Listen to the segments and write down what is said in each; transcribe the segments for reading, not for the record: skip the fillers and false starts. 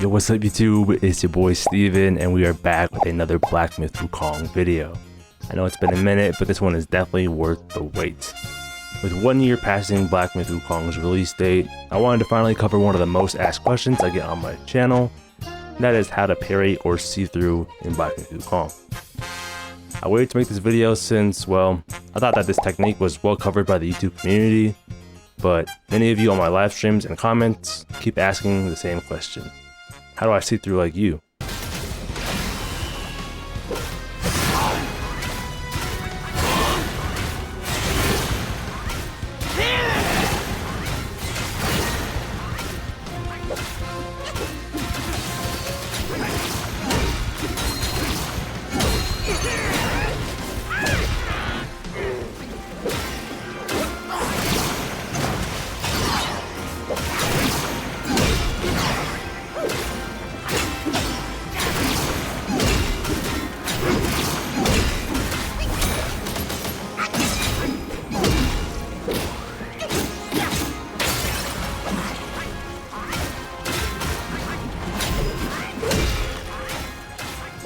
Yo, what's up YouTube? It's your boy Steven and we are back with another Black Myth Wukong video. I know it's been a minute, but this one is definitely worth the wait. With 1 year passing Black Myth Wukong's release date, I wanted to finally cover one of the most asked questions I get on my channel, and that is how to parry or see through in Black Myth Wukong. I waited to make this video since, well, I thought that this technique was well covered by the YouTube community, but many of you on my live streams and comments keep asking the same question. How do I see through like you?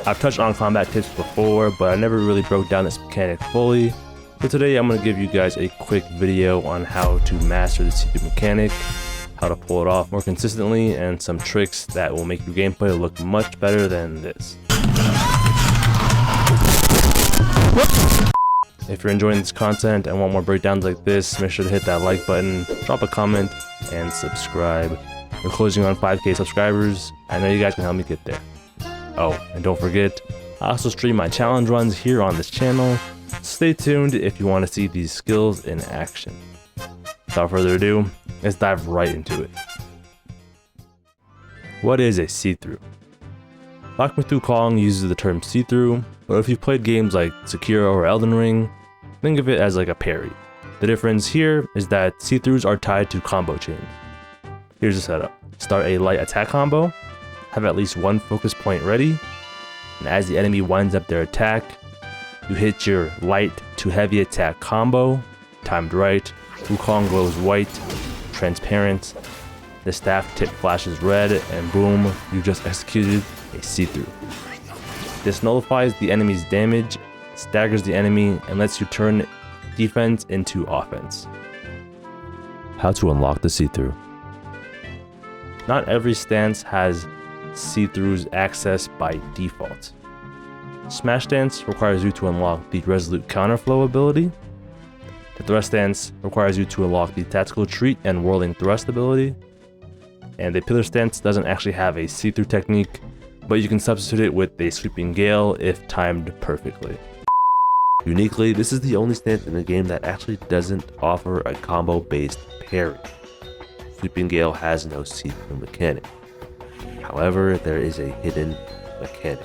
I've touched on combat tips before, but I never really broke down this mechanic fully. So today I'm going to give you guys a quick video on how to master the see-through mechanic, how to pull it off more consistently, and some tricks that will make your gameplay look much better than this. If you're enjoying this content and want more breakdowns like this, make sure to hit that like button, drop a comment, and subscribe. We're closing on 5K subscribers. I know you guys can help me get there. Oh, and don't forget, I also stream my challenge runs here on this channel. Stay tuned if you want to see these skills in action. Without further ado, let's dive right into it. What is a see-through? Black Myth Wukong uses the term see-through, but if you've played games like Sekiro or Elden Ring, think of it as like a parry. The difference here is that see-throughs are tied to combo chains. Here's the setup. Start a light attack combo, have at least one focus point ready, and as the enemy winds up their attack, you hit your light to heavy attack combo, timed right, Wukong glows white, transparent, the staff tip flashes red, and boom, you just executed a see-through. This nullifies the enemy's damage, staggers the enemy, and lets you turn defense into offense. How to unlock the see-through. Not every stance has see-throughs access by default. Smash stance requires you to unlock the resolute counterflow ability. The thrust stance requires you to unlock the tactical retreat and whirling thrust ability. And the pillar stance doesn't actually have a see-through technique, but you can substitute it with a sweeping gale if timed perfectly. Uniquely, this is the only stance in the game that actually doesn't offer a combo-based parry. Sweeping gale has no see-through mechanic. However, there is a hidden mechanic.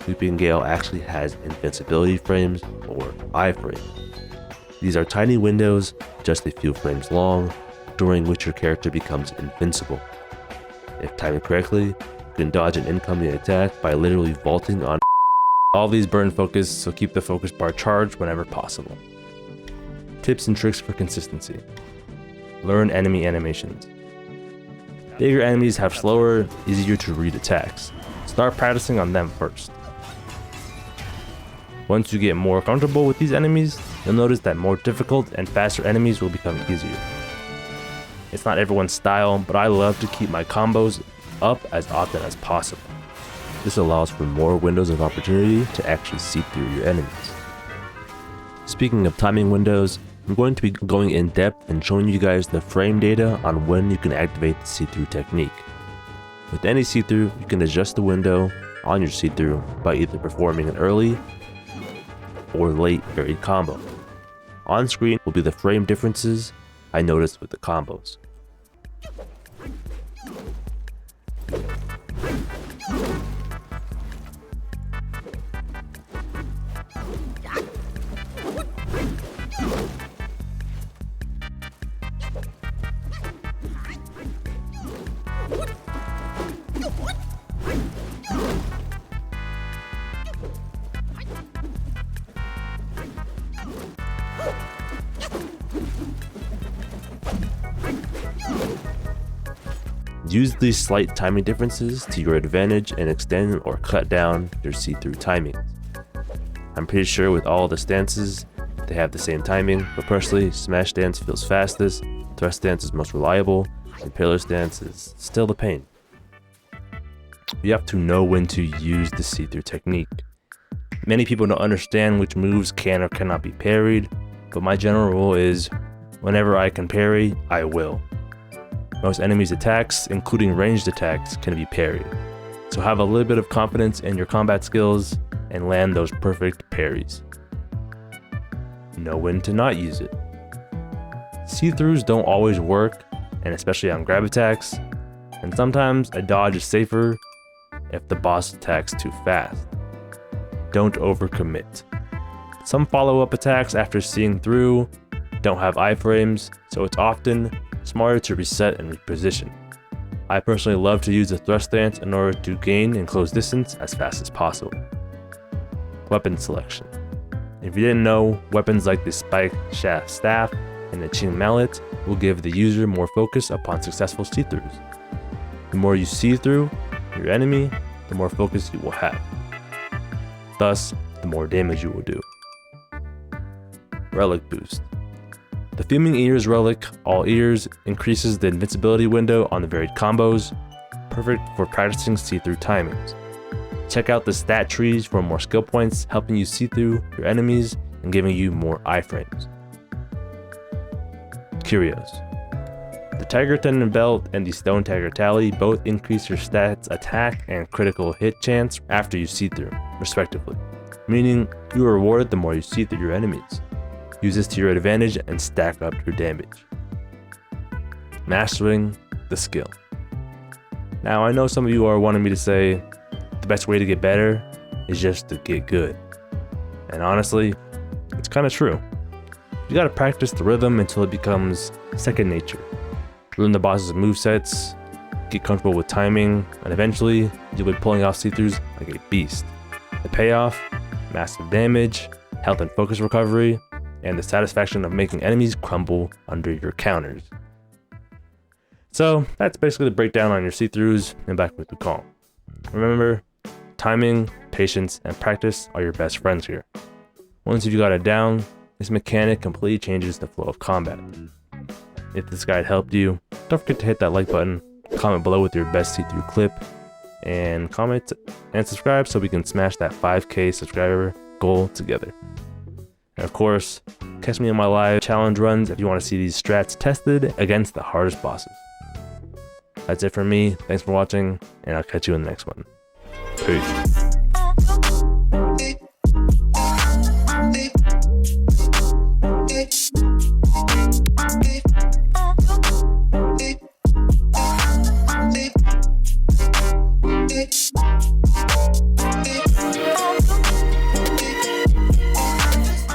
Sweeping Gale actually has invincibility frames, or iframes. These are tiny windows, just a few frames long, during which your character becomes invincible. If timed correctly, you can dodge an incoming attack by literally vaulting on. All these burn focus, so keep the focus bar charged whenever possible. Tips and tricks for consistency. Learn enemy animations. Bigger enemies have slower, easier to read attacks. Start practicing on them first. Once you get more comfortable with these enemies, you'll notice that more difficult and faster enemies will become easier. It's not everyone's style, but I love to keep my combos up as often as possible. This allows for more windows of opportunity to actually see through your enemies. Speaking of timing windows, I'm going to be going in depth and showing you guys the frame data on when you can activate the see-through technique. With any see-through, you can adjust the window on your see-through by either performing an early or late varied combo. On screen will be the frame differences I noticed with the combos. Use these slight timing differences to your advantage and extend or cut down your see-through timings. I'm pretty sure with all the stances, they have the same timing, but personally, smash stance feels fastest, thrust stance is most reliable, and pillar stance is still the pain. You have to know when to use the see-through technique. Many people don't understand which moves can or cannot be parried, but my general rule is, whenever I can parry, I will. Most enemies' attacks, including ranged attacks, can be parried, so have a little bit of confidence in your combat skills and land those perfect parries. Know when to not use it. See-throughs don't always work, and especially on grab attacks, and sometimes a dodge is safer if the boss attacks too fast. Don't overcommit. Some follow-up attacks after seeing through don't have iframes, so it's often smarter to reset and reposition. I personally love to use the thrust stance in order to gain and close distance as fast as possible. Weapon selection. If you didn't know, weapons like the spike shaft staff and the Qing mallet will give the user more focus upon successful see-throughs. The more you see through your enemy, the more focus you will have. Thus, the more damage you will do. Relic boost. The Fuming Ears relic, All Ears, increases the invincibility window on the varied combos, perfect for practicing see-through timings. Check out the stat trees for more skill points, helping you see through your enemies and giving you more iframes. Curios. The Tiger Tendon Belt and the Stone Tiger Tally both increase your stats attack and critical hit chance after you see through, respectively, meaning you are rewarded the more you see through your enemies. Use this to your advantage and stack up your damage. Mastering the skill. Now I know some of you are wanting me to say the best way to get better is just to get good. And honestly, it's kind of true. You gotta practice the rhythm until it becomes second nature. Learn the boss's movesets, get comfortable with timing, and eventually you'll be pulling off see-throughs like a beast. The payoff, massive damage, health and focus recovery, and the satisfaction of making enemies crumble under your counters. So that's basically the breakdown on your see-throughs in Black Myth Wukong. Remember, timing, patience, and practice are your best friends here. Once you got it down, this mechanic completely changes the flow of combat. If this guide helped you, don't forget to hit that like button, comment below with your best see-through clip, and comment and subscribe so we can smash that 5K subscriber goal together. And of course, catch me on my live challenge runs if you want to see these strats tested against the hardest bosses. That's it from me. Thanks for watching, and I'll catch you in the next one. Peace.